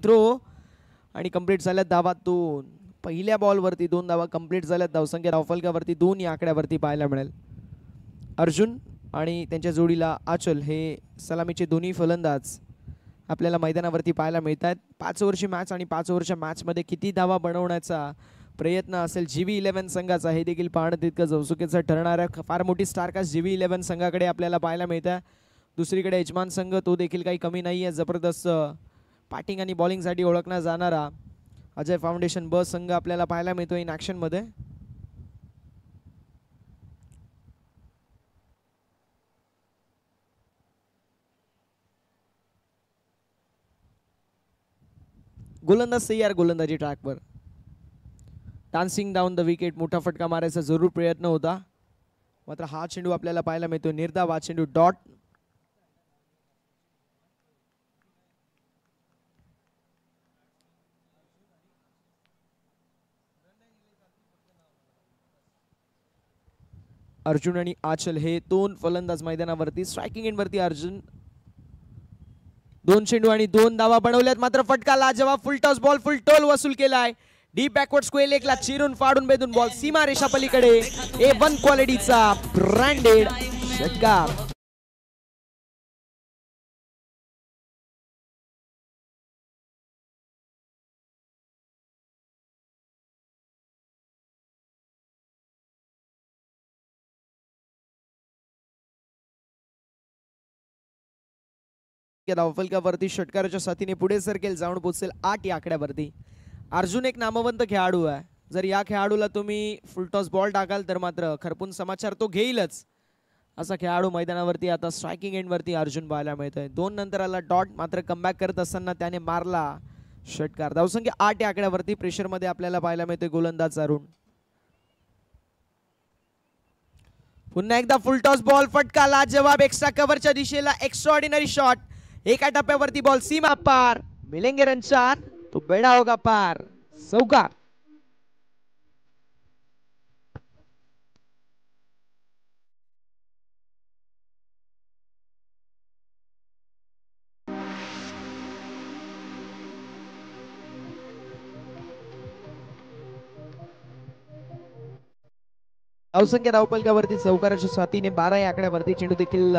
Throw आणि complete झाल्यात धावा 2. पहिल्या बॉलवरती 2 धावा कंप्लीट झाल्यात. धावसंख्या धावफलकावरती 2 या आकड्यावरती पाहायला मिळेल. अर्जुन आणि त्यांच्या जोडीला आचल हे सलामीचे दोन्ही फलंदाज आपल्याला मैदानावरती पाहायला मिळत आहेत. 5 ओव्हरची मॅच आणि 5 ओव्हरच्या मॅचमध्ये किती धावा बनवण्याचा प्रयत्न असेल GB11 संघाचा हे देखील पाहणं तितकं औत्सुक्याचं ठरणार आहे. फार मोठी स्टारकास्ट GB11 संघाकडे आपल्याला पाहायला मिळतं. दुसरीकडे यजमान संघ तो देखील काही कमी नाही आहे. जबरदस्त बॅटिंग आणि बॉलिंगसाठी ओळखला जाणारा अजय फाउंडेशन ब संघ आपल्याला पाहायला मिळतो इन ॲक्शनमध्ये. गोलंदाज तयार, गोलंदाजी ट्रॅकवर. डान्सिंग डाऊन द विकेट, मोठा फटका मारायचा जरूर प्रयत्न होता, मात्र हा चेंडू आपल्याला पाहायला मिळतो निर्धाव. हा चेंडू डॉट. अर्जुन आणि आचल हे 2 फलंदाज मैदानावरती. स्ट्रायकिंग एंडवरती अर्जुन. 2 चेंडू आणि 2 धावा बनवल्यात, मात्र फटका लाजवाब. फुल टॉस बॉल, फुल टोल वसूल केलाय. डीप बॅकवर्ड स्क्वेअर लेगला चिरून फाडून बेदून बॉल सीमा रेषा पलीकडे. A1 क्वालिटीचा ब्रँडेड षटकार. धावफलकावरती षटकाराच्या साथीने पुढे सरकेल, जाऊन पोहोचेल 8 या आकड्यावरती. अर्जुन एक नामवंत खेळाडू आहे. जर या खेळाडूला तुम्ही फुलटॉस बॉल टाकाल तर मात्र खरपून समाचार तो घेईलच. असा खेळाडू मैदानावरती आता स्ट्रायकिंग एंडवरती अर्जुन पाहायला मिळतोय. 2 नंतर आला डॉट, मात्र कमबॅक करत असताना त्याने मारला षटकार. धावसंख्या 8 या आकड्यावरती. प्रेशरमध्ये आपल्याला पाहायला मिळतोय गोलंदाज अरुण. पुन्हा एकदा फुलटॉस बॉल, फटका लाजवाब. एक्स्ट्रा कव्हरच्या दिशेला एक्स्ट्राऑर्डिनरी शॉट. एका टप्प्यावरती बॉल सीमा पार. मिलेंगे रन 4, तो बेडा होगा पार. चौकार. धावसंख्या धावपलकावरती चौकाराच्या साथीने 12 या आकड्यावरती. चेंडू देखील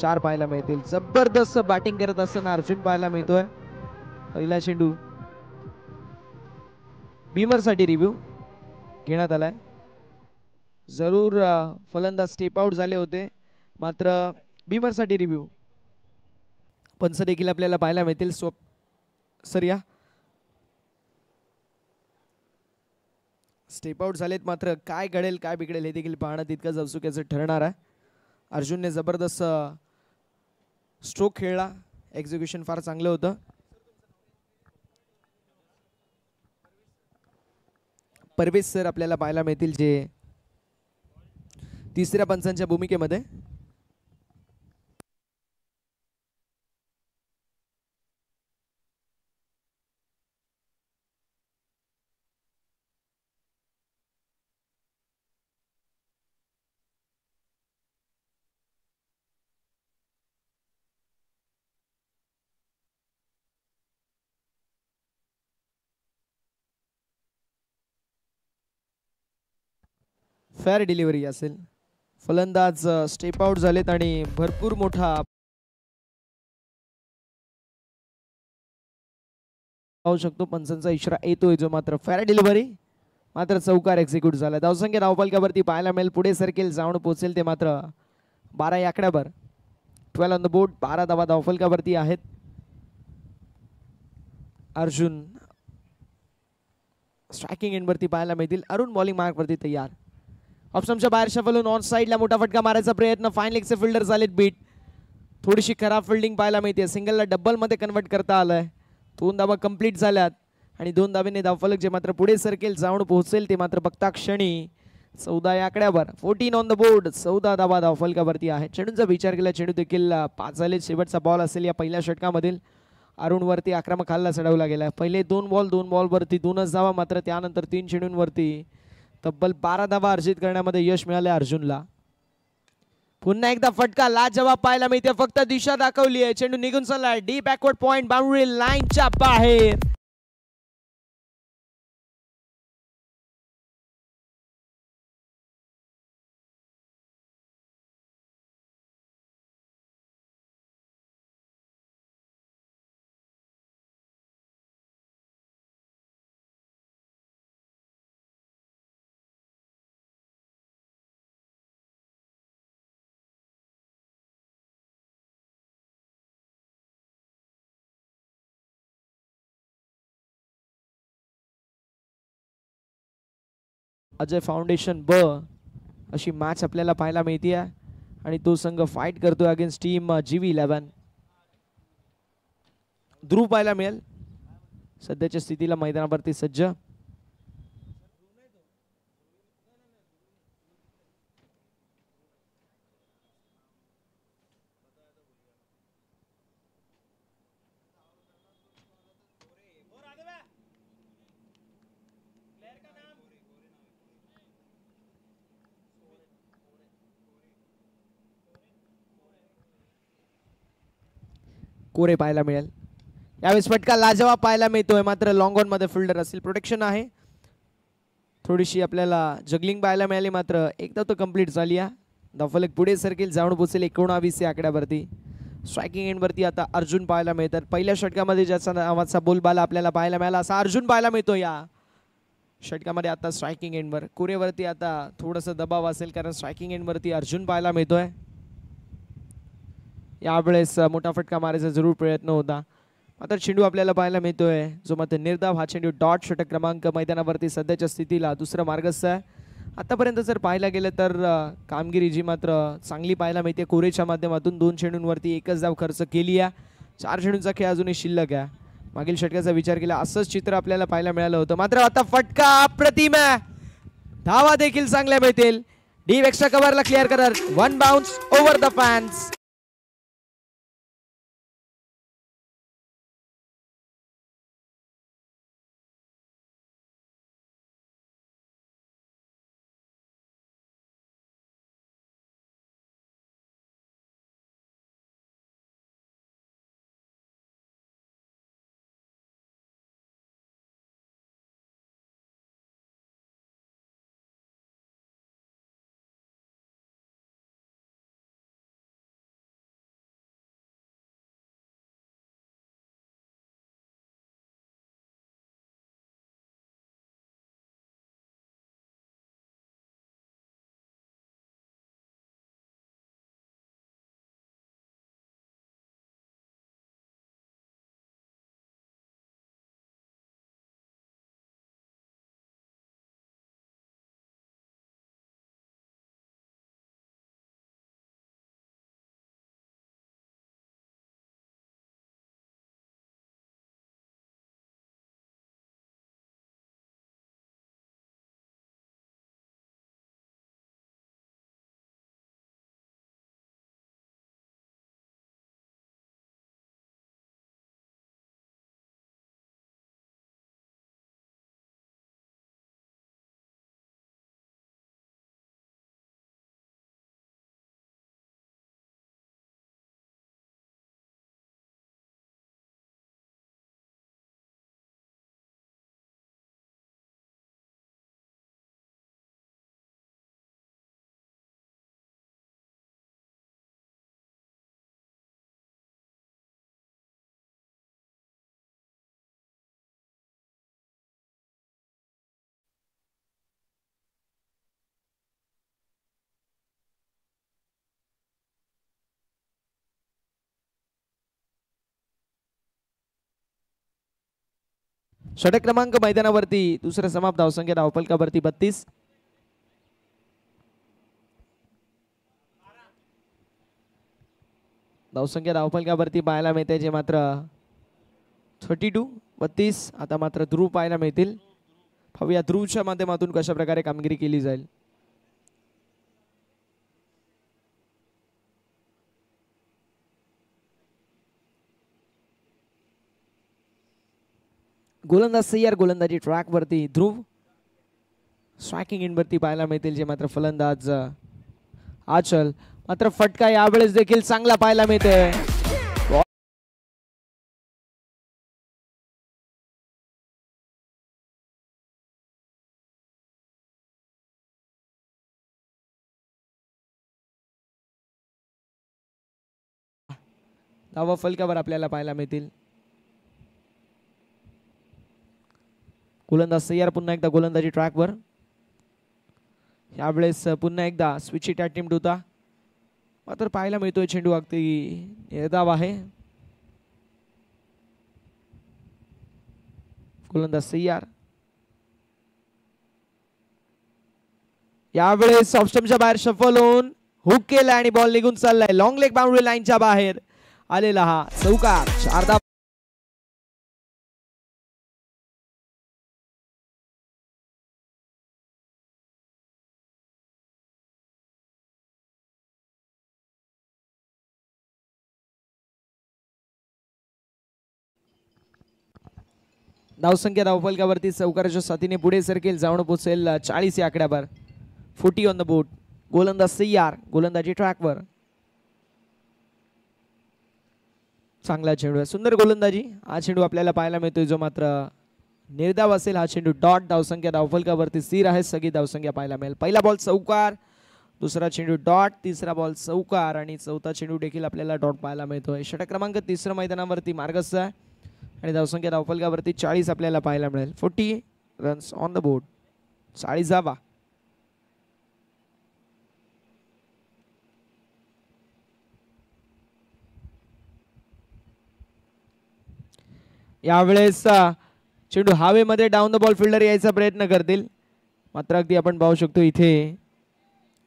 4 पाहायला मिळतील. जबरदस्त बॅटिंग करत असताना अर्जुन पाहायला मिळतोय. पहिला चेंडू बीमर साठी रिव्ह्यू घेण्यात आलाय. जरूर फलंदाज स्टेप आउट झाले होते, मात्र बीमर साठी रिव्ह्यू. पंच देखील आपल्याला पाहायला मिळतील. सरिया स्टेप आउट झालेत, मात्र काय घडेल काय बिघडेल हे देखील पाहणं तितकंच औत्सुक्याचं ठरणार आहे. अर्जुनने जबरदस्त स्ट्रोक खेळला. एक्झिक्युशन फार चांगलं होतं. परवेज सर आपल्याला पाहायला मिळतील जे तिसऱ्या पंचांच्या भूमिकेमध्ये. फेअर डिलिव्हरी असेल. फलंदाज स्टेप आउट झालेत आणि भरपूर मोठा पाहू शकतो पंचांचा इशारा येतोय, जो मात्र फेअर डिलिव्हरी, मात्र चौकार एक्झिक्यूट झाला. धावसंख्या धावपलकावरती पाहायला मिळेल. पुढे सरकेल, जाऊन पोहोचेल ते मात्र 12 या आकड्यावर. 12 ऑन द बोर्ड. 12 धावा धावपलकावरती आहेत. अर्जुन स्ट्रायकिंग एंडवरती पाहायला मिळतील. अरुण बॉलिंग मार्कवरती तयार. ऑप्शनच्या बाहेर शफलून ऑन साईडला मोठा फटका मारायचा प्रयत्न. फाईन लेगचे फिल्डर झालेत बीट. थोडीशी खराब फिल्डिंग पाहायला मिळते. सिंगलला डबल मध्ये कन्वर्ट करता आलंय. 2 धावा कंप्लीट झाल्यात आणि 2 धावेने धावफलक जे मात्र पुढे सरकेल, जाऊन पोहोचेल ते मात्र बघता क्षणी 14 या आकड्यावर. 14 ऑन द बोर्ड. 14 धावा धावफलकावरती आहे. चेंडूचा विचार केला, चेंडू देखील 5 झाले. शेवटचा बॉल असेल या पहिल्या षटकामधील. अरुण वरती आक्रमक हल्ला चढवला गेला. पहिले 2 बॉल वरती 2च धावा, मात्र त्यानंतर 3 चेंडूंवरती तब्बल 12 धावा अर्जित करण्यामध्ये यश मिळाले अर्जुनला. पुन्हा एकदा फटका लाजवाब पाहायला मिळते. फक्त दिशा दाखवली आहे. चेंडू निघून चालला डी बॅकवर्ड पॉइंट बाउंड्री लाईनच्या बाहेर. अजय फाउंडेशन ब अशी मॅच आपल्याला पाहायला मिळते आणि तो संघ फाईट करतोय अगेन्स्ट टीम GV11. ध्रुव पाहायला मिळेल सध्याच्या स्थितीला मैदानावरती सज्ज. कोरे पाहायला मिळेल. यावेळेस फटका लाजवाब पाहायला मिळतोय. मात्र लॉंग ऑन मध्ये फिल्डर असेल. प्रोटेक्शन आहे. थोडीशी आपल्याला जगलिंग पाहायला मिळाली. मात्र एकदा तो कंप्लीट झाली. धावफलक पुढे सरकेल जाऊन पोचेल 19 या आकड्यावरती. स्ट्रायकिंग एंड वरती आता अर्जुन पाहायला मिळतात. पहिल्या षटकामध्ये ज्याचा नावाचा बोलबाला आपल्याला पाहायला मिळाला असा अर्जुन पाहायला मिळतो. या षटकामध्ये आता स्ट्रायकिंग एंडवर कोरेवरती आता थोडंसं दबाव असेल कारण स्ट्रायकिंग एंडवरती अर्जुन पाहायला मिळतोय. यावेळेस मोठा फटका मारायचा जरूर प्रयत्न होता. मात्र चेंडू आपल्याला पाहायला मिळतोय जो मात्र निर्धाव. हा चेंडू डॉट षटक क्रमांक मैदानावरती सध्याच्या स्थितीला दुसरा मार्गस्थ आहे. आतापर्यंत जर पाहायला गेलं तर कामगिरी जी मात्र चांगली पाहायला मिळते. कोरेच्या माध्यमातून 2 चेंडूंवरती एकच धाव खर्च केली आहे. 4 चेंडूंचा खेळ अजूनही शिल्लक आहे. मागील षटकाचा विचार केला असंच चित्र आपल्याला पाहायला मिळालं होतं. मात्र आता फटका अप्रतिम आहे. धावा देखील चांगल्या मिळतील. डीप एक्स्ट्रा कव्हरला क्लिअर करत 1 बाउन्स ओव्हर द फॅन्स. षटक क्रमांक मैदानावरती दुसरा समाप्त. धावसंख्या धावफलकावरती 32. धावसंख्या धावफलकावरती पाहायला मिळते जे मात्र 32. आता मात्र ध्रुव पाहायला मिळतील. पाहूया ध्रुवच्या माध्यमातून कशा प्रकारे कामगिरी केली जाईल. गोलंदाज सय्यार गोलंदाजी ट्रॅक वरती ध्रुव. स्ट्रायकिंग एंड वरती पाहायला मिळतील जे मात्र फलंदाज आचल. मात्र फटका यावेळेस देखील चांगला पाहायला मिळतोय. धावा फलकावर आपल्याला पाहायला मिळतील. गोलंदाज सय्यार पुन्हा एकदा गोलंदाजी ट्रॅकवर. यावेळेस पुन्हा एकदा स्विच हिट अटेम्प्ट होता, मात्र पाहायला मिळतोय चेंडू अगदी निर्धाव आहे. गोलंदाज सय्यार यावेळेस ऑफस्टंपच्या बाहेर शफल होऊन हुक केला आणि बॉल निघून चाललाय. लॉंग लेग बाउंड्री लाईनच्या बाहेर आलेला हा चौकार. 4 धावा. धावसंख्या धावफलकावरती चौकाराच्या साथीने पुढे सरकेल, जाऊन पोहोचेल 40 या आकड्यावर. 40 ऑन द बोर्ड. गोलंदाज सय्यार गोलंदाजी ट्रॅकवर. चांगला चेंडू आहे, सुंदर गोलंदाजी. हा चेंडू आपल्याला पाहायला मिळतोय जो मात्र निर्धाव असेल. हा चेंडू डॉट. धावसंख्या धावफलकावरती स्थिर आहे, सगळी धावसंख्या पाहायला मिळेल. पहिला बॉल चौकार, दुसरा चेंडू डॉट, तिसरा बॉल चौकार आणि चौथा चेंडू देखील आपल्याला डॉट पाहायला मिळतोय. षटक क्रमांक 3 मैदानावरती मार्गस्थ आहे आणि धावसंख्या धावफलकावरती 40 आपल्याला पाहायला मिळेल. 40 रन्स ऑन द बोर्ड. 40 धावा. यावेळेस चेंडू हवेमध्ये डाऊन द बॉल फिल्डर यायचा प्रयत्न करतील, मात्र अगदी आपण पाहू शकतो इथे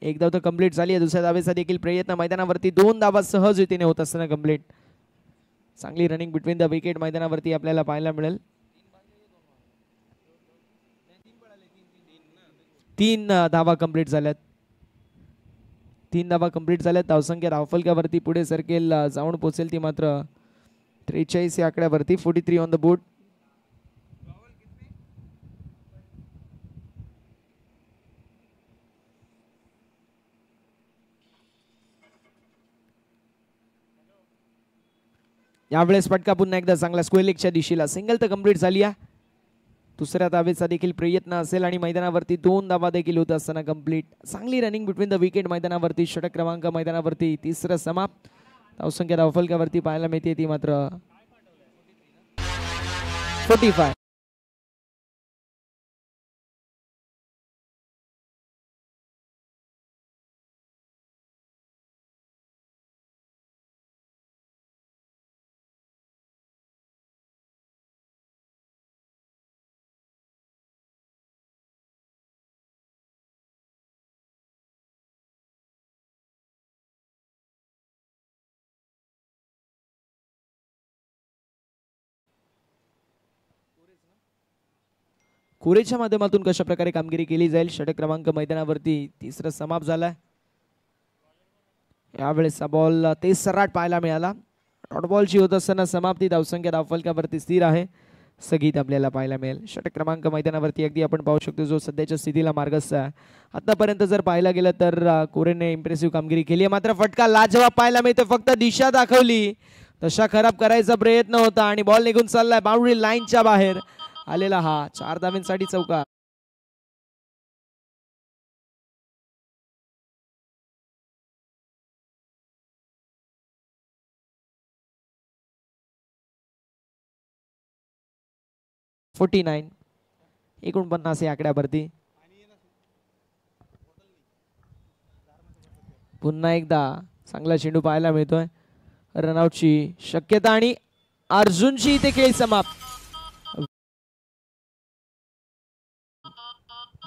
एक धाव तर कंप्लीट झाली आहे. दुसऱ्या धावेचा देखील प्रयत्न मैदानावरती 2 धावा सहज रीतीने होत असताना कंप्लीट. चांगली रनिंग बिटवीन द विकेट मैदानावरती आपल्याला पाहायला मिळेल. 3 धावा कंप्लीट झाल्यात. 3 धावा कंप्लीट झाल्यात. धावसंख्या धावफलकावरती पुढे सरकेल, जाऊन पोहोचेल ती मात्र 43 या आकड्यावरती. 43 ऑन द बोर्ड. यावेळेस फटका पुन्हा एकदा चांगला स्क्वेअर लेगच्या दिशेला. सिंगल तर कंप्लीट झाली आहे. दुसऱ्या धावेचा देखील प्रयत्न असेल आणि मैदानावरती 2 धावा देखील होत असताना कंप्लीट. चांगली रनिंग बिटवीन द विकेट मैदानावरती. षटक क्रमांक मैदानावरती 3रं समाप्त. धावसंख्या धावफलकावरती पाहायला मिळते ती मात्र 45. कोरेच्या माध्यमातून कशा प्रकारे कामगिरी केली जाईल. षटक क्रमांक मैदानावरती 3रं समाप्त झालाय. यावेळेस बॉल तेज सर्राट पाहायला मिळाला. डॉट बॉलची होत असताना समाप्ती. धावसंख्या धावफलकावरती स्थिर आहे, स्थगित आपल्याला पाहायला मिळेल. षटक क्रमांक मैदानावरती अगदी आपण पाहू शकतो जो सध्याच्या स्थितीला मार्गस्थ आहे. आतापर्यंत जर पाहायला गेलं तर कोरेने इम्प्रेसिव्ह कामगिरी केली आहे, मात्र फटका लाजवाब पाहायला मिळतो. फक्त दिशा दाखवली तशा खराब करायचा प्रयत्न होता आणि बॉल निघून चाललाय बाउंड्री लाईनच्या बाहेर आलेला हा 4 धावांसाठी चौकार. $49 49 या आकड्यावरती. पुन्हा एकदा चांगला चेंडू पाहायला मिळतोय. रनआउटची शक्यता आणि अर्जुनची इथे खेळ समाप्त.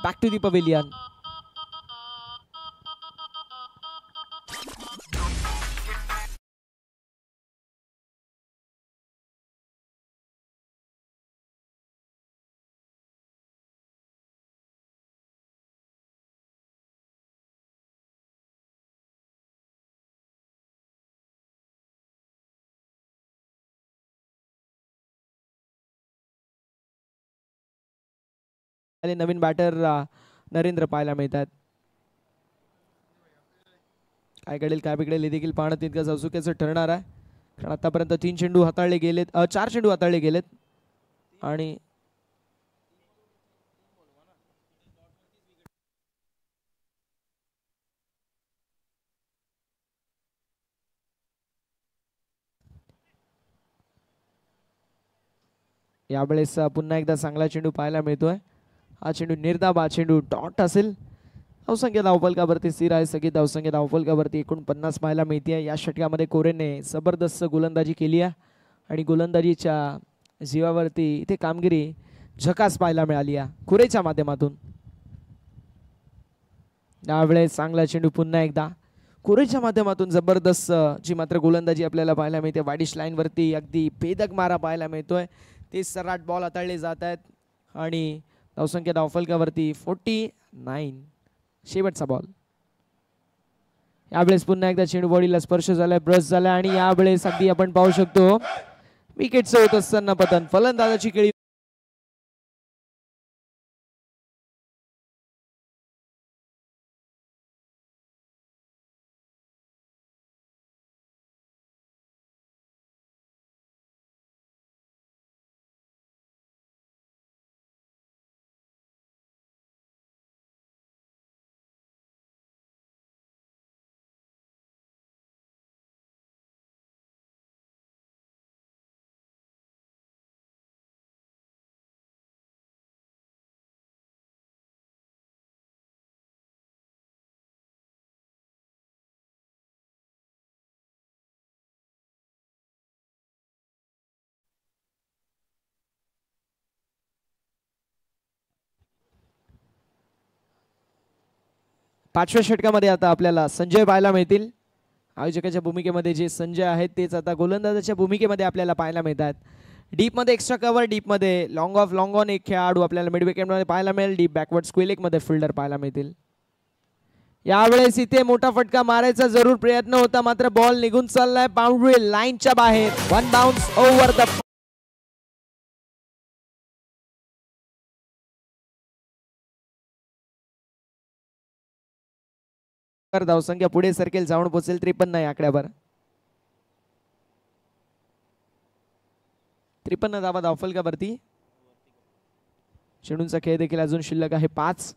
Back to the pavilion. नवीन बॅटर नरेंद्र पाहायला मिळतात. काय घडेल काय बिघडेल हे देखील पाहणं तितकंच औत्सुक्याचं ठरणार आहे. कारण आतापर्यंत 3 चेंडू हाताळले गेलेत, 4 चेंडू हाताळले गेलेत आणि यावेळेस पुन्हा एकदा चांगला चेंडू पाहायला मिळतोय. हा चेंडू निर्धाव, हा चेंडू डॉट असेल. धावसंख्या धावफलकावरती स्थिर आहे. सगळी धावसंख्या धावफलकावरती 49 पाहायला मिळते. या षटकामध्ये कोरेने जबरदस्त गोलंदाजी केली आहे आणि गोलंदाजीच्या जीवावरती इथे कामगिरी झकास पाहायला मिळाली आहे कुरेच्या माध्यमातून. यावेळेस चांगला चेंडू पुन्हा एकदा कुरेच्या माध्यमातून जबरदस्त जी मात्र गोलंदाजी आपल्याला पाहायला मिळते. वाडिश लाईनवरती अगदी भेदक मारा पाहायला मिळतोय. ते सर्राट बॉल हाताळले जात आहेत आणि धावसंख्या धावफलकावरती 49. शेवटचा बॉल. यावेळेस पुन्हा एकदा चेंडू बॉडीला स्पर्श झालाय, ब्रश झालाय आणि यावेळेस अगदी आपण पाहू शकतो विकेटचं होत असताना पतन. फलंदाजाची खेळी पाचव्या षटकामध्ये आता आपल्याला संजय पाहायला मिळतील. आयोजकाच्या भूमिकेमध्ये जे संजय आहेत तेच आता गोलंदाजाच्या भूमिकेमध्ये आपल्याला पाहायला मिळतात. डीपमध्ये एक्स्ट्रा कव्हर, डीपमध्ये लॉंग ऑफ लॉंग ऑन एक खेळाडू आपल्याला मिड विकेटमध्ये पाहायला मिळेल. डीप बॅकवर्ड स्क्वेलेकमध्ये फिल्डर पाहायला मिळतील. यावेळेस इथे मोठा फटका मारायचा जरूर प्रयत्न होता, मात्र बॉल निघून चाललाय बाउंड्री लाईनच्या बाहेर. वन बाउन्स ओव्हर द धावसंख्या पुढे सरकेल, जाऊन पोहोचेल 53 या आकड्यावर. 53 धावा धावफलकावरती. चेंडूंचा खेळ देखील अजून शिल्लक आहे 5.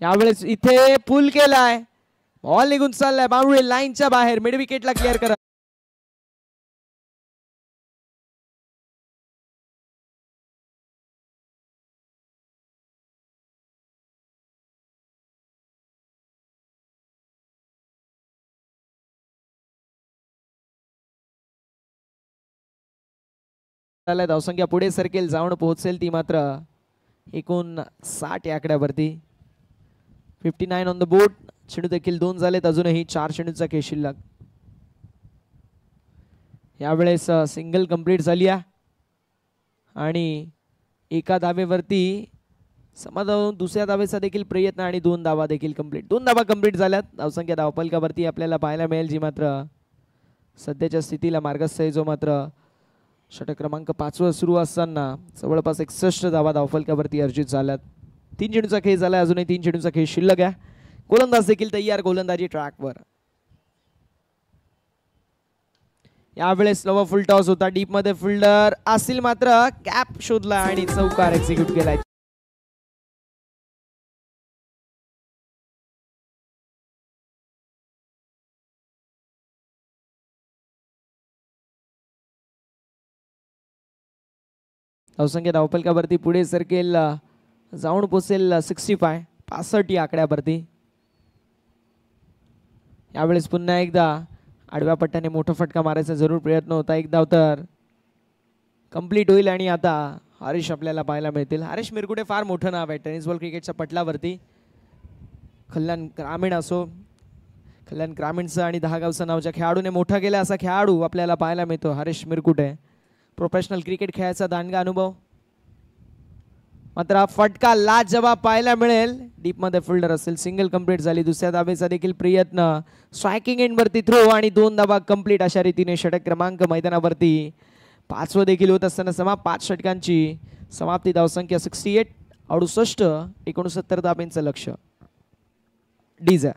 यावेळेस इथे पुल केलाय, बॉल निघून चाललाय बाउंड्री लाईनच्या बाहेर. मिड विकेटला क्लिअर करा. धावसंख्या पुढे सरकेल, जाऊन पोहोचेल ती मात्र 59 या आकड्यावरती. 59 ऑन द बोर्ड. चेंडू देखील 2 झालेत, अजूनही 4 चेंडूचा खेळ शिल्लक. यावेळेस सिंगल कंप्लीट झाली आहे आणि एका धावेवरती समाधान. दुसऱ्या धावेचा देखील प्रयत्न आणि 2 धावा देखील कंप्लीट. 2 धावा कंप्लीट झाल्यात. धावसंख्या धावफलकावरती आपल्याला पाहायला मिळेल जी मात्र सध्याच्या स्थितीला मार्गस्थ आहे, जो मात्र षटक क्रमांक 5 सुरू असताना जवळपास 61 धावा धावफलकावरती अर्जित झाल्यात. 3 चेंडूचा खेळ झाला, अजूनही 3 चेंडूचा खेळ शिल्लक आहे. गोलंदाज देखील तयार, गोलंदाजी ट्रॅकवर. यावेळेस स्लो फुल टॉस होता. डीप मध्ये फिल्डर असेल, मात्र कॅप शोधला आणि चौकार एक्झिक्यूट केलाय. धावसंख्या धावफलकावरती पुढे सरकेल, जाऊन पोहोचेल 65 या आकड्यावरती. यावेळेस पुन्हा एकदा आडव्या पट्ट्याने मोठा फटका मारायचा जरूर प्रयत्न होता. एक धाव तर कंप्लीट होईल आणि आता हरीश आपल्याला पाहायला मिळतील. हरीश मिरगुडे फार मोठं नाव आहे टेनिस बॉल क्रिकेटच्या पटलावरती. कल्याण ग्रामीण असो, कल्याण ग्रामीणचं आणि 10 गावचं नावच्या खेळाडूने मोठा केला असा खेळाडू आपल्याला पाहायला मिळतो हरीश मिरकुटे. प्रोफेशनल क्रिकेट खेळायचा दांडगा अनुभव, मात्र फटका लाजवाब पाहायला मिळेल. डीप मध्ये फिल्डर असेल. सिंगल कंप्लीट झाली. दुसऱ्या धावेचा देखील प्रयत्न, स्ट्रायकिंग एंड वरती थ्रो आणि 2 धावा कंप्लीट. अशा रीतीने षटक क्रमांक मैदानावरती 5वं देखील होत असताना 5 षटकांची समाप्ती. धावसंख्या 68, 68, 69 धाब्यांचं लक्ष. डीजा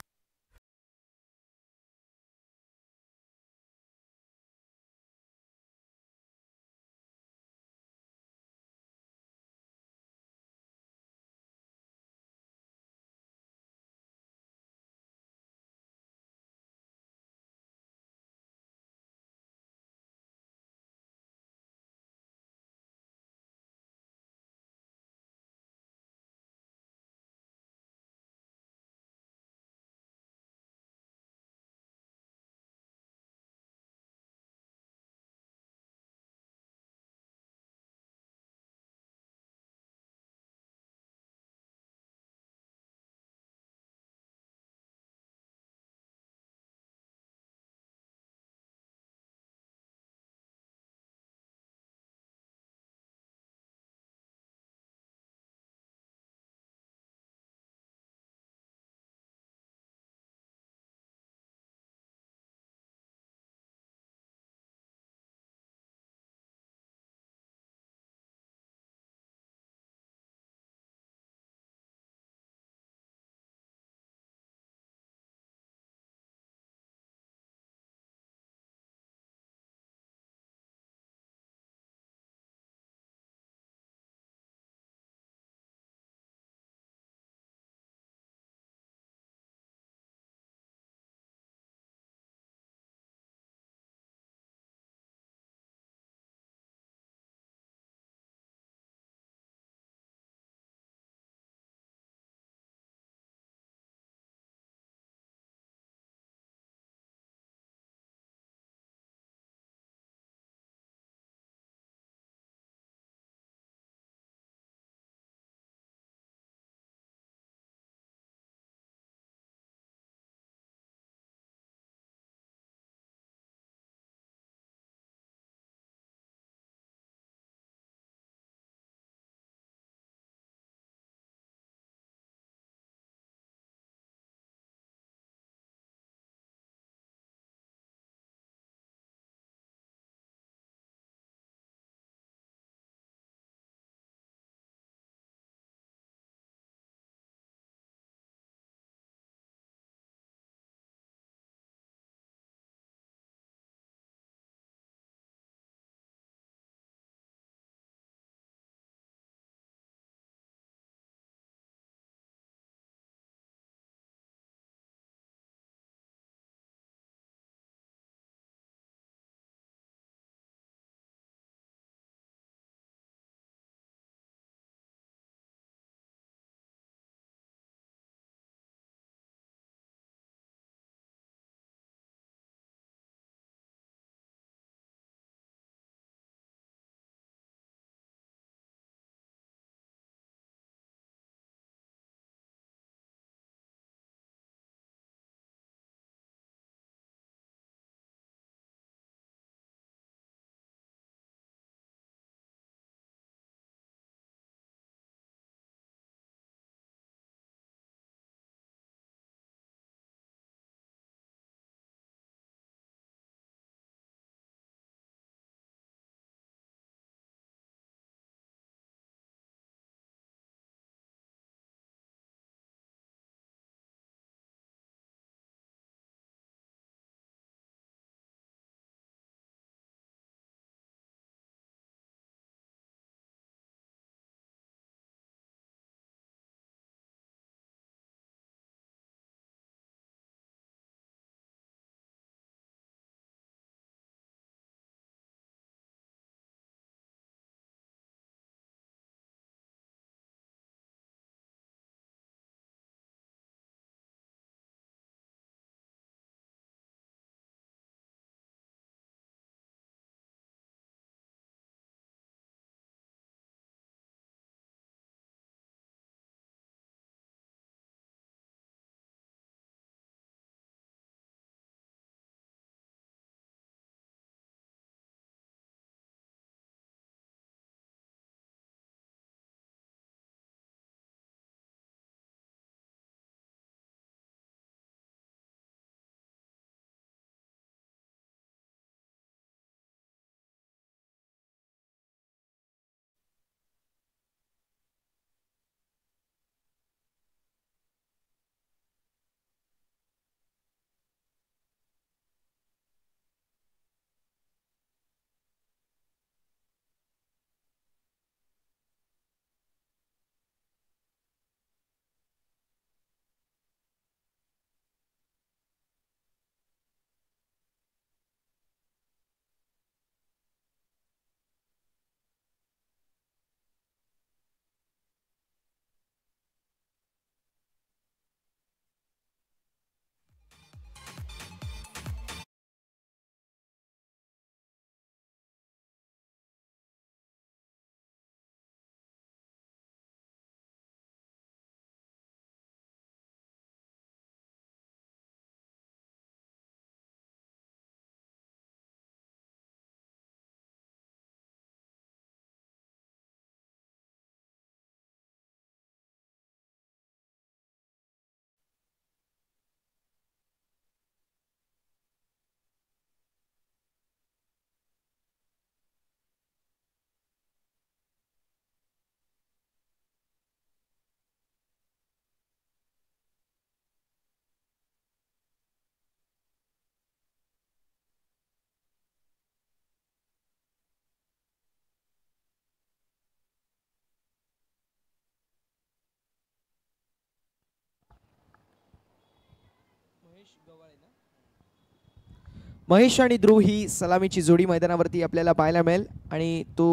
महेश आणि ध्रुव ही सलामीची जोडी मैदानावरती आपल्याला पाहायला मिळेल आणि तो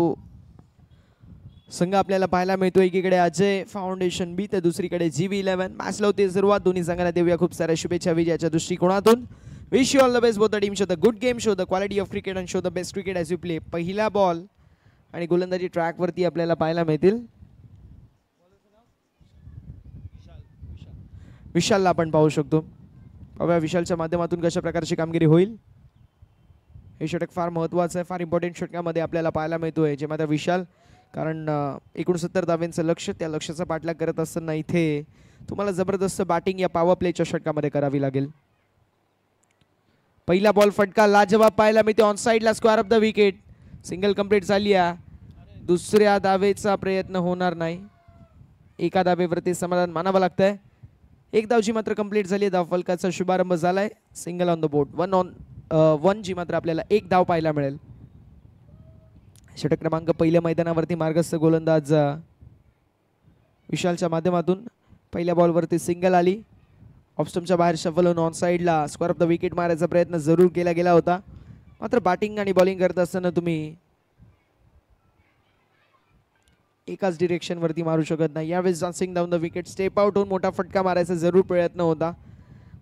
संघ आपल्याला पाहायला मिळतो. एकीकडे अजय फाउंडेशन बी तर दुसरीकडे GB11. मॅच लावते सुरुवात. दोन्ही संघांना देऊया खूप साऱ्या शुभेच्छा विजयाच्या दृष्टिकोनातून. Wish you all the best both the team. Show the good game, show the quality of cricket and show the best cricket as you play. पहिला बॉल आणि गोलंदाजी ट्रॅकवरती आपल्याला पाहायला मिळतील. विशालला आपण पाहू शकतो. पाहूया विशालच्या माध्यमातून कशा प्रकारची कामगिरी होईल. हे षटक फार महत्त्वाचं आहे, फार इम्पॉर्टंट षटकामध्ये आपल्याला पाहायला मिळतोय. जे मात्र विशाल, कारण 69 धाव्यांचं लक्ष, त्या लक्ष्याचा पाठलाग करत असताना इथे तुम्हाला जबरदस्त बॅटिंग या पॉवर प्लेच्या षटकामध्ये करावी लागेल. पहिला बॉल फटका लाजवाब पाहायला मिळते. ऑन साईडला square of the wicket. Single complete झाली आहे. दुसऱ्या धावेचा प्रयत्न होणार नाही. एका धावेवरती समाधान मानावं लागतंय. एक धावची मात्र कंप्लीट झाली आहे. धावफलकाचा शुभारंभ झालाय. Single on the board. 1 जी मात्र आपल्याला एक धाव पाहायला मिळेल. षटक क्रमांक पहिल्या मैदानावरती मार्गस्थ गोलंदाज विशालच्या माध्यमातून पहिल्या बॉलवरती सिंगल आली. ऑफस्टमच्या बाहेर शफल होऊन ऑन साईडला स्क्वेअर ऑफ द विकेट मारायचा प्रयत्न जरूर केला गेला होता. मात्र बॅटिंग आणि बॉलिंग करत असताना तुम्ही एकाच डिरेक्शन वरती मारू शकत नाही. यावेळेस dancing down the wicket step out होऊन मोठा फटका मारायचा जरूर प्रयत्न होता.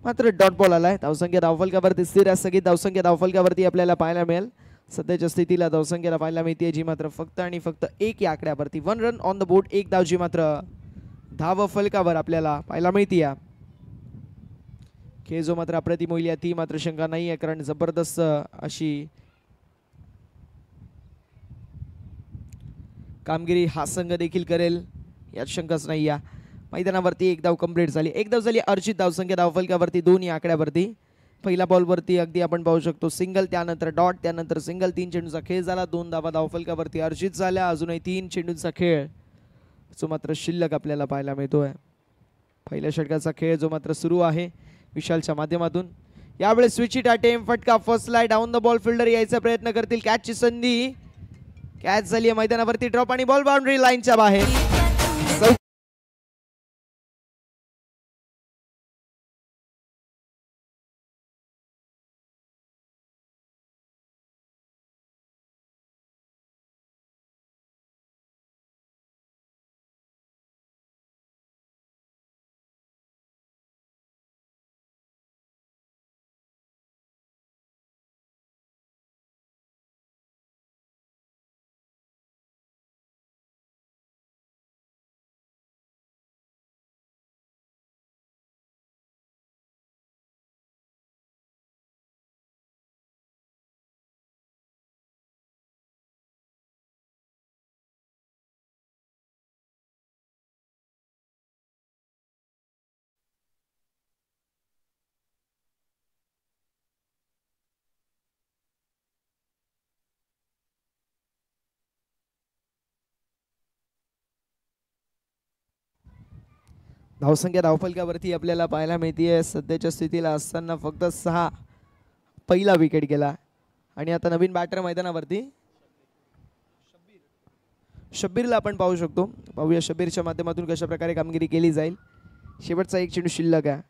मात्र डॉट बॉल आलाय. धावसंख्या धावफलकावरती स्थिर आहे. सगळी धावसंख्या धावफलकावरती आपल्याला पाहायला मिळेल. सध्याच्या स्थितीला धावसंख्येला पाहायला मिळते जी मात्र फक्त आणि फक्त एक या आकड्यावरती. 1 रन ऑन द बोर्ड. एक धाव जी मात्र धाव फलकावर आपल्याला पाहायला मिळते. खेळ जो मात्र अप्रतिम होईल ती मात्र शंका नाही आहे, कारण जबरदस्त अशी कामगिरी हा संघ देखील करेल यात शंकाच नाही. या मैदानावरती एक धाव कंप्लीट झाली. एक धाव झाली. अर्जित धावसंख्या धावफलकावरती 2 या आकड्यावरती. पहिल्या बॉलवरती अगदी आपण पाहू शकतो सिंगल, त्यानंतर डॉट, त्यानंतर सिंगल. 3 चेंडूचा खेळ झाला. 2 धावा धावफलकावरती अर्जित झाल्या. अजूनही 3 चेंडूंचा खेळ जो मात्र शिल्लक आपल्याला पाहायला मिळतोय. पहिल्या षटकाचा खेळ जो मात्र सुरू आहे विशालच्या माध्यमातून. यावेळेस स्विच इट अटेम्प्ट. फटका first light down the ball. Fielder यायचा प्रयत्न करतील. कॅचची संधी. कॅच झाली आहे मैदानावरती. ड्रॉप आणि बॉल बाउंड्री लाईनच्या बाहेर. धावसंख्या धावफलकावरती आपल्याला पाहायला मिळते सध्याच्या स्थितीला असताना फक्त 6. पहिला विकेट गेला आणि आता नवीन बॅटर मैदानावरती शब्बीरला आपण पाहू शकतो. पाहूया शब्बीरच्या माध्यमातून कशा प्रकारे कामगिरी केली जाईल. शेवटचा एक चेंडू शिल्लक आहे.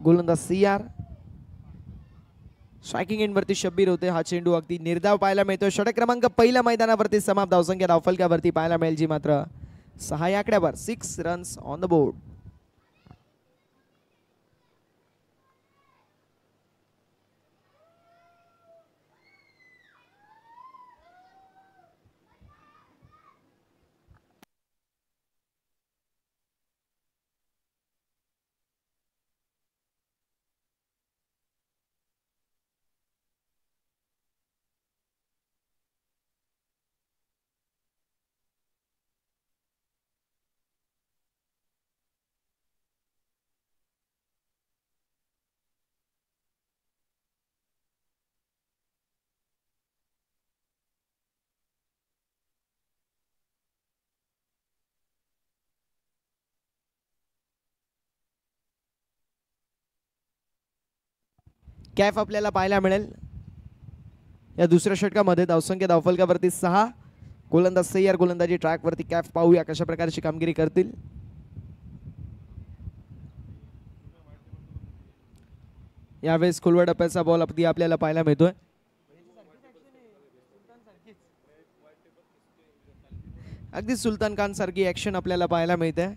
गोलंदाज CR. स्ट्रायकिंग एंड वरती शब्बीर होते. हा चेंडू अगदी निर्धाव पाहायला मिळतो. षटक क्रमांक पहिल्या मैदानावरती समाप्त. धावसंख्या धावफलकावरती पाहायला मिळेल जी मात्र 6 या आकड्यावर. 6 runs on the board. Calf आपल्याला पाहायला मिळेल. या दुसऱ्या षटकामध्ये धावसंख्या धावफलकावरती 6. गोलंदाज सय्यर गोलंदाजी ट्रॅकवरती. कॅफ पाहूया कशा प्रकारची कामगिरी करतील. यावेळेस खोलवर टप्प्याचा बॉल आपल्याला पाहायला मिळतोय. अगदी सुलतान खान सारखी ऍक्शन आपल्याला पाहायला मिळते.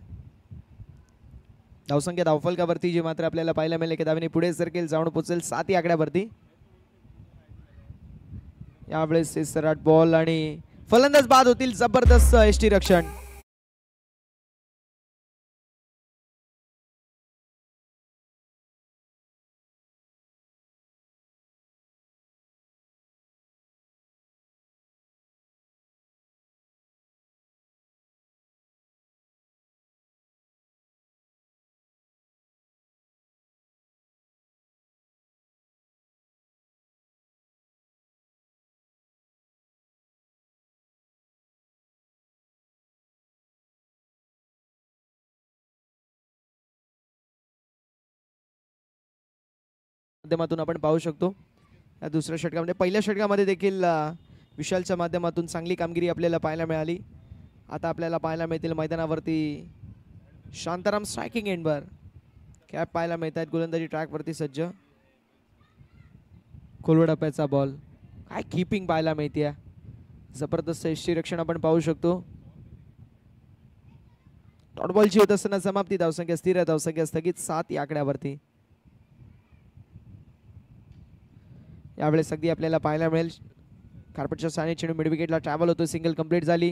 धावसंख्या धावफलकावरती जी मात्र आपल्याला पाहायला मिळेल की धावेने पुढे सरकेल, जाऊन पोहोचेल 7 या आकड्यावरती. यावेळेस सराट बॉल आणि फलंदाज बाद होतील. जबरदस्त एसटी रक्षण. माध्यमातून आपण पाहू शकतो या दुसऱ्या षटकामध्ये. पहिल्या षटकामध्ये देखील विशालच्या माध्यमातून चांगली कामगिरी आपल्याला पाहायला मिळाली. आता आपल्याला पाहायला मिळतील मैदानावरती शांताराम स्ट्रायकिंग एंडवर. कॅप पाहायला मिळत आहेत. गोलंदाजी ट्रॅकवरती सज्ज. खोलवर टप्प्याचा बॉल. काय कीपिंग पाहायला मिळते. जबरदस्त यष्टी रक्षण आपण पाहू शकतो. डॉट बॉलची होत असताना समाप्ती. धावसंख्या स्थिर. धावसंख्या स्थगित 7 या आकड्यावरती. यावेळेस अगदी आपल्याला पाहायला मिळेल कार्पेटच्या साने चेंडू मिड विकेटला ट्रॅव्हल होतो. सिंगल कंप्लीट झाली.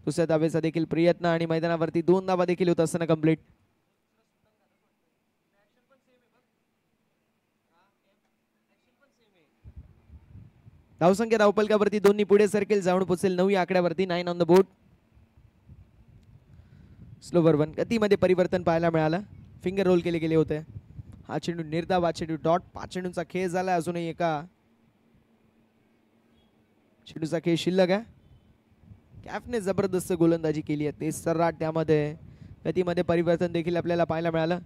दुसऱ्या धावेचा देखील प्रयत्न आणि मैदानावरती 2 धावा देखील होत असताना कंप्लीट. धावसंख्या धावफलकावरती दोन्ही पुढे सरकेल, जाऊन पोहोचेल 9 या आकड्यावरती. 9 ऑन द बोर्ड. स्लोवर 1 गतीमध्ये परिवर्तन पाहायला मिळालं. फिंगर रोल केले गेले होते. हा चेंडू निर्धाव. हा चेंडू डॉट. 5 चेंडूंचा खेळ झाला. अजूनही एका चेंडूचा खेळ शिल्लक आहे. कॅफने जबरदस्त गोलंदाजी केली आहे. तेज सर्राट. त्यामध्ये गतीमध्ये परिवर्तन देखील आपल्याला पाहायला मिळालं.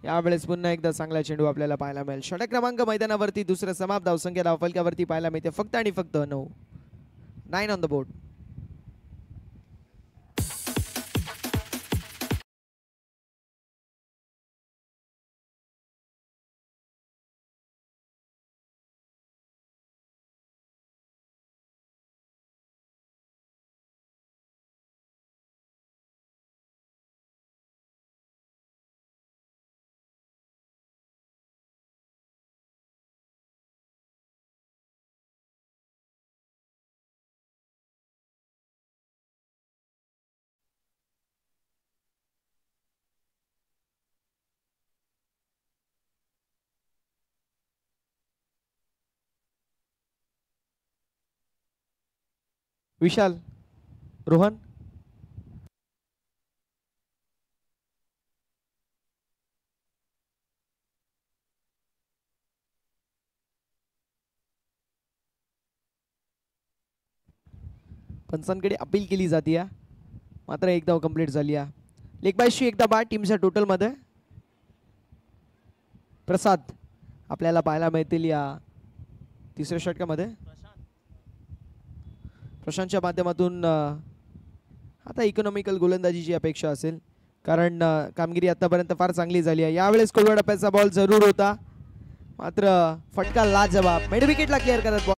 यावेळेस पुन्हा एकदा चांगला चेंडू आपल्याला पाहायला मिळेल. षटक क्रमांक मैदानावरती दुसरं समाप्त. धावसंख्या धावफलकावरती पाहायला मिळते फक्त आणि फक्त 9. 9 on the board. Vishal, Rohan, पंचांकडे अपील केली जाते. मात्र एक धाव कंप्लीट झाली. लेग बायशी एकदा बाद टीमच्या टोटल मध्ये. प्रसाद आपल्याला पाहायला मिळतील या तिसऱ्या षटकामध्ये. प्रशांतच्या माध्यमातून आता इकॉनॉमिकल गोलंदाजीची अपेक्षा असेल, कारण कामगिरी आतापर्यंत फार चांगली झाली आहे. यावेळेस खोलवर टप्प्याचा बॉल जरूर होता, मात्र फटका लाजवाब. मिड विकेटला क्लिअर करत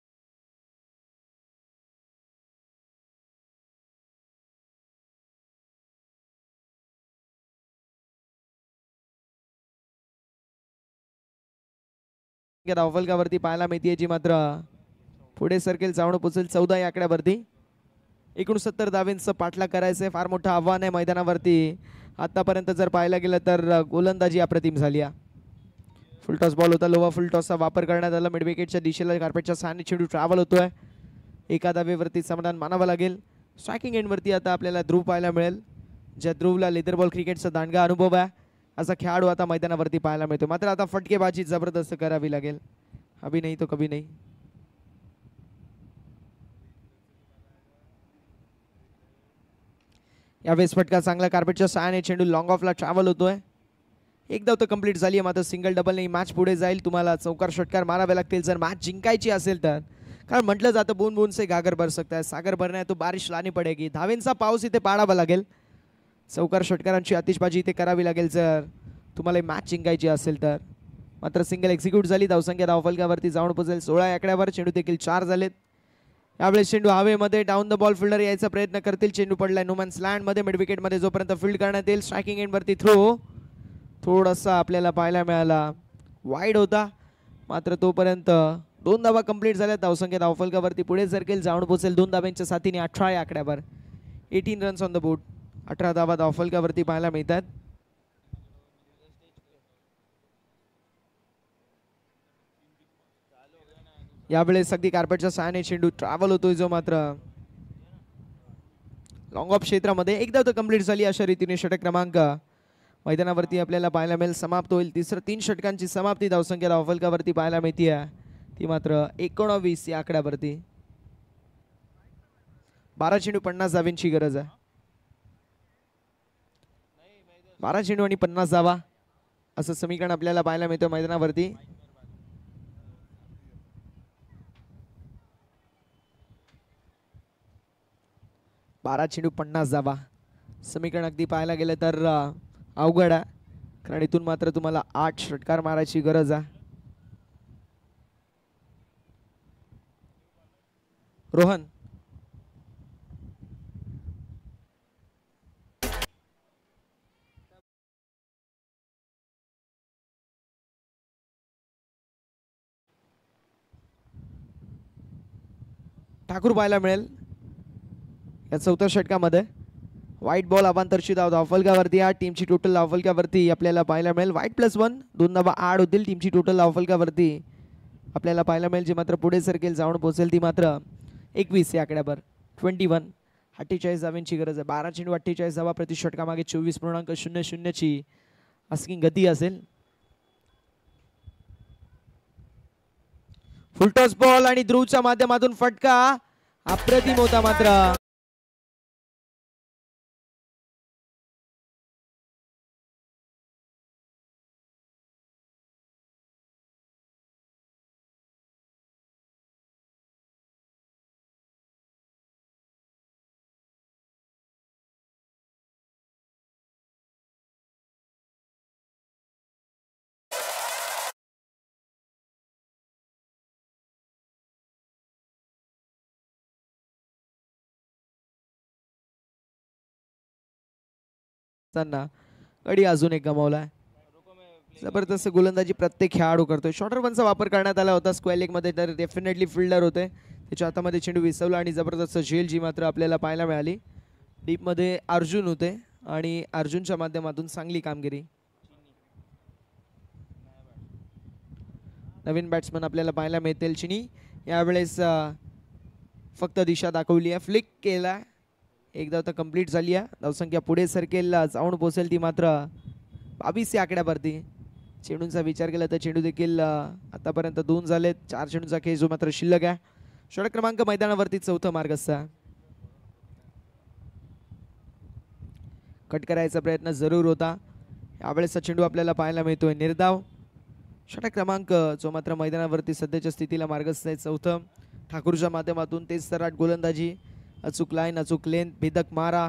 धावफलकावरती पाहायला मिळते, जी मात्र पुढे सरकेल, जाऊन पोचेल 14 या आकड्यावरती. 69 धावेंचं पाठलाग करायचंय. फार मोठं आव्हान आहे मैदानावरती. आतापर्यंत जर पाहायला गेलं तर गोलंदाजी अप्रतिम झाली. फुलटॉस बॉल होता. लोवा फुलटॉसचा वापर करण्यात आला. मिड विकेटच्या दिशेला कार्पेटच्या सहाय्याने चेंडू ट्रॅव्हल होतोय. एका धावेवरती समाधान मानावं लागेल. स्ट्रायकिंग एंडवरती आता आपल्याला ध्रुव पाहायला मिळेल, ज्या ध्रुवला लेदर बॉल क्रिकेटचा दांडगा अनुभव आहे. असा खेळाडू आता मैदानावरती पाहायला मिळतो. मात्र आता फटकेबाजी जबरदस्त करावी लागेल. अभी नाही तो कभी नाही. यावेळेस फटका चांगला. कार्पेटच्या सहाय्याने चेंडू लॉंग ऑफला ट्रॅव्हल होतोय. एक धाव तर कंप्लीट झाली आहे, मात्र सिंगल डबल नाही. मॅच पुढे जाईल. तुम्हाला चौकार षटकार मारावे लागतील जर मॅच जिंकायची असेल तर, कारण म्हटलं जातं बून बून से गागर भर सकता है, सागर भरना है तो बारिश लानी पडेगी. धावेंचा पाऊस इथे पाडावा लागेल. चौकार षटकारांची आतिषबाजी इथे करावी लागेल जर तुम्हाला मॅच जिंकायची असेल तर. मात्र सिंगल एक्झिक्यूट झाली. धावसंख्या धावफलकावरती जाऊन पोहोचेल 16 आकड्यावर. चेंडू देखील 4 झालेत. यावेळेस चेंडू हवेमध्ये डाऊन द बॉल फिल्डर यायचा प्रयत्न करतील. चेंडू पडलाय नोमॅन्स लँड मध्ये मिड विकेट मध्ये जोपर्यंत फील्ड करण्यात येईल. स्ट्रायकिंग एंड वरती थ्रो थोडासा आपल्याला पाहायला मिळाला, वाईड होता. मात्र तोपर्यंत 2 धावा कंप्लीट झाल्या. धावसंख्या धावफलकावरती पुढे सरकेल, जाऊन पोहोचेल 2 धाब्यांच्या साथीने 18 या आकड्यावर. 18 रन्स ऑन द बोर्ड. 18 धावा धावफलकावरती पाहायला मिळतात. यावेळेस अगदी कार्पेटच्या सहाय्याने चेंडू ट्रॅव्हल होतोय जो मात्र लॉंग ऑफ क्षेत्रामध्ये एकदा तो कंप्लीट झाली. अशा रीतीने षटक क्रमांक मैदानावरती आपल्याला पाहायला मिळेल, समाप्त होईल. तिसरं 3 षटकांची समाप्ती धावसंख्या धावफलकावरती पाहायला मिळते, ती मात्र 19 या आकड्यावरती. 12 चेंडू 50 धावांची गरज आहे. 12 चेंडू आणि 50 धावा असं समीकरण आपल्याला पाहायला मिळतं मैदानावरती. बारा चेंडू 50 धावा समीकरण अगदी पाहायला गेलं तर अवघड आहे, कारण इथून मात्र तुम्हाला 8 षटकार मारायची गरज आहे. रोहन ठाकूर पाहायला मिळेल या 4थ्या षटकामध्ये. व्हाईट बॉल अवांतरची धाव धावफलकावरती. या टीमची टोटल धावफलकावरती आपल्याला पाहायला मिळेल व्हाईट +1, 2 धावा ॲड होतील टीमची टोटल धावफलकावरती आपल्याला पाहायला मिळेल, जी मात्र पुढे सरकेल, जाऊन पोहोचेल ती मात्र 21 या आकड्यावर. 21 48 धावांची गरज आहे. 12 चेंडू 48 धावा प्रति षटकामागे 24.00 ची आस्किंग गती असेल. फुलटॉस बॉल आणि ध्रुवच्या माध्यमातून फटका अप्रतिम होता. मात्र गडी अजून एक गमावलाय. जबरदस्त गोलंदाजी प्रत्येक खेळाडू करतोय. शॉर्टर वनचा वापर करण्यात आला होता स्क्वेअर लेग मध्ये, तर डेफिनेटली फिल्डर होते, त्याच्या हातामध्ये चेंडू विसवला आणि जबरदस्त झेल जी मात्र आपल्याला पाहायला मिळाली. डीप मध्ये अर्जुन होते आणि अर्जुनच्या माध्यमातून चांगली कामगिरी. नवीन बॅट्समन आपल्याला पाहायला मिळतील. चिनी यावेळेस फक्त दिशा दाखवली आहे, फ्लिक केला, एकदा तर कंप्लीट झाली आहे. धावसंख्या पुढे सरकेल, जाऊन पोहोचेल ती मात्र 22 या आकड्यावरती. चेंडूंचा विचार केला तर चेंडू देखील आतापर्यंत 2 झालेत. 4 चेंडूंचा खेळ जो मात्र शिल्लक आहे. षटक क्रमांक मैदानावरती 4थं मार्गस्थ. कट करायचा प्रयत्न जरूर होता. यावेळेसचा चेंडू आपल्याला पाहायला मिळतोय निर्धाव. षटक क्रमांक जो मात्र मैदानावरती सध्याच्या स्थितीला मार्गस्थ आहे 4थं. ठाकूरच्या माध्यमातून तेच सर्राट गोलंदाजी, अचूक लाईन, अचूक लेंथ, भेदक मारा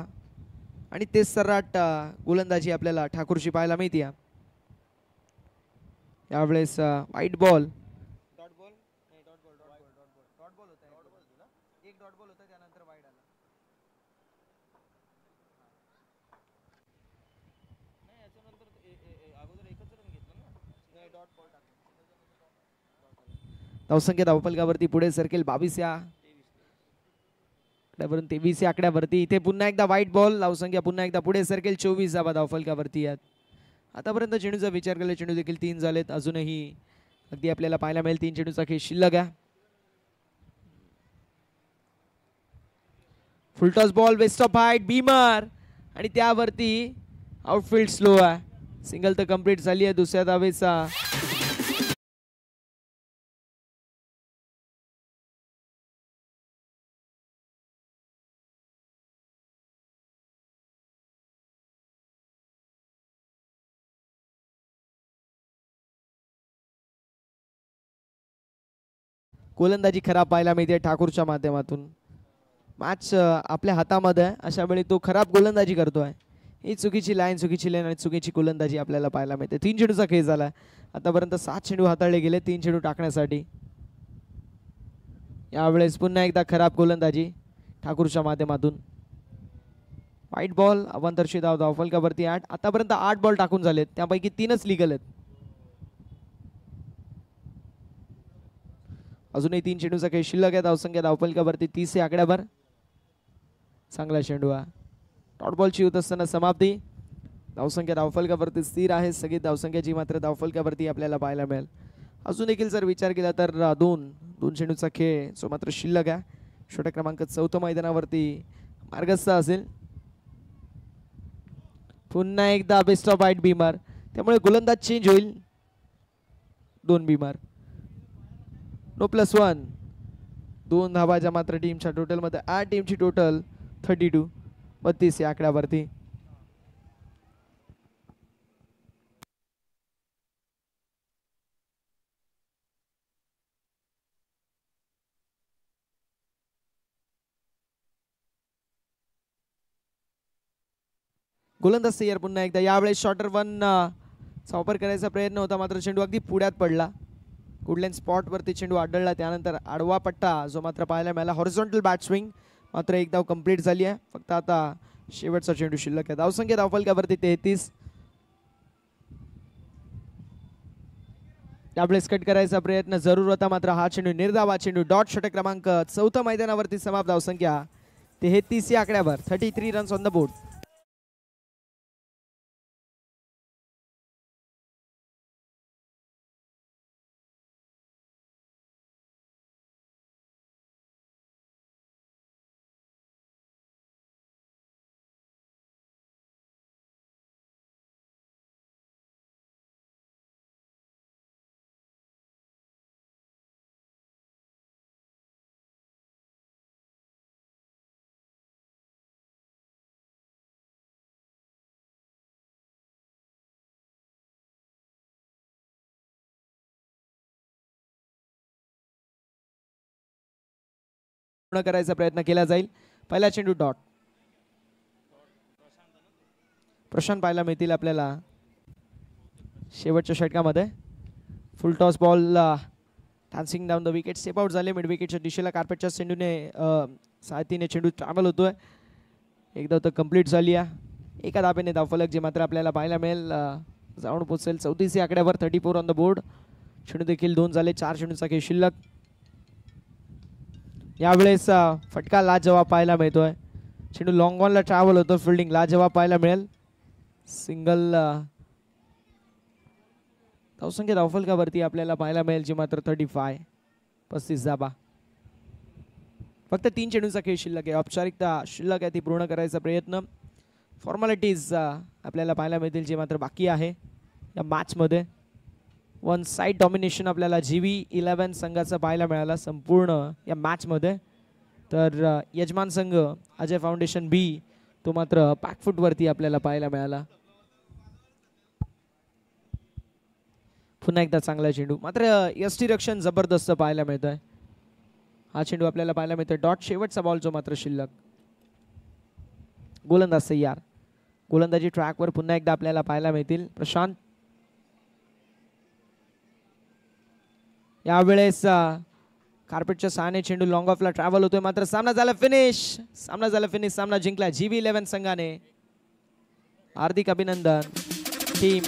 आणि तेच सर्राट गोलंदाजी आपल्याला ठाकूरची पाहायला मिळते. यावेळेस व्हाईट बॉल, धावसंख्या धावफलकावरती पुढे सरकेल 22 या आकड्यावरून 23 या आकड्यावरती. इथे पुन्हा एकदा व्हाईट बॉल, धावसंख्या पुन्हा एकदा पुढे सरकेल 24 धावा धावफलकावरती आहेत. आतापर्यंत चेंडूचा विचार केला चेंडू देखील 3 झालेत. अजूनही अगदी आपल्याला पाहायला मिळेल 3 चेंडूचा खेळ शिल्लक आहे. Full toss ball, waist of height, beamer आणि त्यावरती आउटफील्ड स्लो आहे. सिंगल तर कंप्लीट झाली आहे. दुसऱ्या धावेचा गोलंदाजी खराब पाहायला मिळते ठाकूरच्या माध्यमातून. मॅच आपल्या हातामध्ये आहे, अशा वेळी तो खराब गोलंदाजी करतोय. ही चुकीची लाईन, चुकीची लेन आणि चुकीची गोलंदाजी आपल्याला पाहायला मिळते. 3 चेंडूचा खेळ झाला. आतापर्यंत 7 चेंडू हाताळले गेले 3 चेंडू टाकण्यासाठी. यावेळेस पुन्हा एकदा खराब गोलंदाजी ठाकूरच्या माध्यमातून. व्हाईट बॉल, अवांतरची धाव, धावफलकावरती 8. आतापर्यंत 8 बॉल टाकून झालेत, त्यापैकी 3च लीगल आहेत. अजूनही 3 चेंडूचा खेळ शिल्लक आहे. धावसंख्या धावफलकावरती 30 या आकड्यावर. चांगला चेंडू हा. डॉट बॉलची होत असताना समाप्ती. धावसंख्या धावफलकावरती स्थिर आहे. सगळी धावसंख्याची मात्र धावफलकावरती आपल्याला पाहायला मिळेल. अजून देखील जर विचार केला तर 2 चेंडूचा खेळ जो मात्र शिल्लक आहे. षटक क्रमांक 4 मैदानावरती मार्गस्थ असेल. पुन्हा एकदा बेस्ट ऑफ 8 बीमार, त्यामुळे गोलंदाज चेंज होईल. 2 बीमार, नो +1. 2 धावाच्या मात्र टीमच्या टोटल मध्ये. 8 टीमची टोटल 32, 32 या आकड्यावरती. गोलंदाज तयार पुन्हा एकदा. यावेळेस शॉर्टर 1 चा वापर करायचा प्रयत्न होता, मात्र चेंडू अगदी पुढ्यात पडला. गुडलाईन स्पॉट वरती चेंडू आढळला. त्यानंतर आडवा पट्टा जो मात्र पाहायला मिळाला. हॉरिझॉन्टल बॅट स्विंग मात्र एक धाव कंप्लीट झाली आहे. फक्त आता शेवटचा चेंडू शिल्लक आहे. धावसंख्या धावफलकावरती 33. त्यावेळेस कट करायचा प्रयत्न जरूर होता, मात्र हा चेंडू निर्धावा चेंडू. डॉट. षटक क्रमांक 4 मैदानावरती समाप्त. धावसंख्या 33 या आकड्यावर. 33 रन्स ऑन द बोर्ड. पूर्ण करायचा प्रयत्न केला जाईल. पहिला चेंडू डॉट. प्रशांत पाहायला मिळतील आपल्याला शेवटच्या षटकामध्ये. Full toss ball dancing down the wicket. Step out झाले. मिड विकेटच्या दिशेला कार्पेटच्या चेंडूने साथीने चेंडू ट्रॅव्हल होतोय. एकदा तर कंप्लीट झाली आहे. एका धाब्याने धावफलक जे मात्र आपल्याला पाहायला मिळेल जाऊन पोहोचेल 34 या आकड्यावर. 34 ऑन द बोर्ड. चेंडू देखील 2 झाले. 4 चेंडूचा खेळ शिल्लक. यावेळेस फटका लाजवाब पाहायला मिळतोय. चेंडू लॉंग ऑनला ट्रॅव्हल होतो. फिल्डिंग लाजवाब पाहायला मिळेल. सिंगल. धावसंख्या धावफलकावरती आपल्याला पाहायला मिळेल जी मात्र 35. 35 धाबा. फक्त 3 चेंडूचा खेळ शिल्लक आहे. औपचारिकता शिल्लक आहे ती पूर्ण करायचा प्रयत्न. फॉर्मॅलिटीज आपल्याला पाहायला मिळतील जे मात्र बाकी आहे या मॅचमध्ये. 1 साइड डॉमिनेशन आपल्याला GV11 संघाचा पाहायला मिळाला संपूर्ण या मॅचमध्ये. तर यजमान संघ अजय फाउंडेशन B तो मात्र बॅकफुट वरती आपल्याला पाहायला मिळाला. पुन्हा एकदा चांगला चेंडू, मात्र यष्टी रक्षण जबरदस्त पाहायला मिळतोय. हा चेंडू आपल्याला पाहायला मिळतोय. डॉट. शेवटचा बॉल जो मात्र शिल्लक. गोलंदाज तयार. गोलंदाजी ट्रॅकवर पुन्हा एकदा आपल्याला पाहायला मिळतील. प्रशांत. यावेळेस कार्पेटच्या सहाय्याने चेंडू लॉंग ऑफला ट्रॅव्हल होतोय, मात्र सामना झाला फिनिश. सामना जिंकला GV11 संघाने. हार्दिक अभिनंदन टीम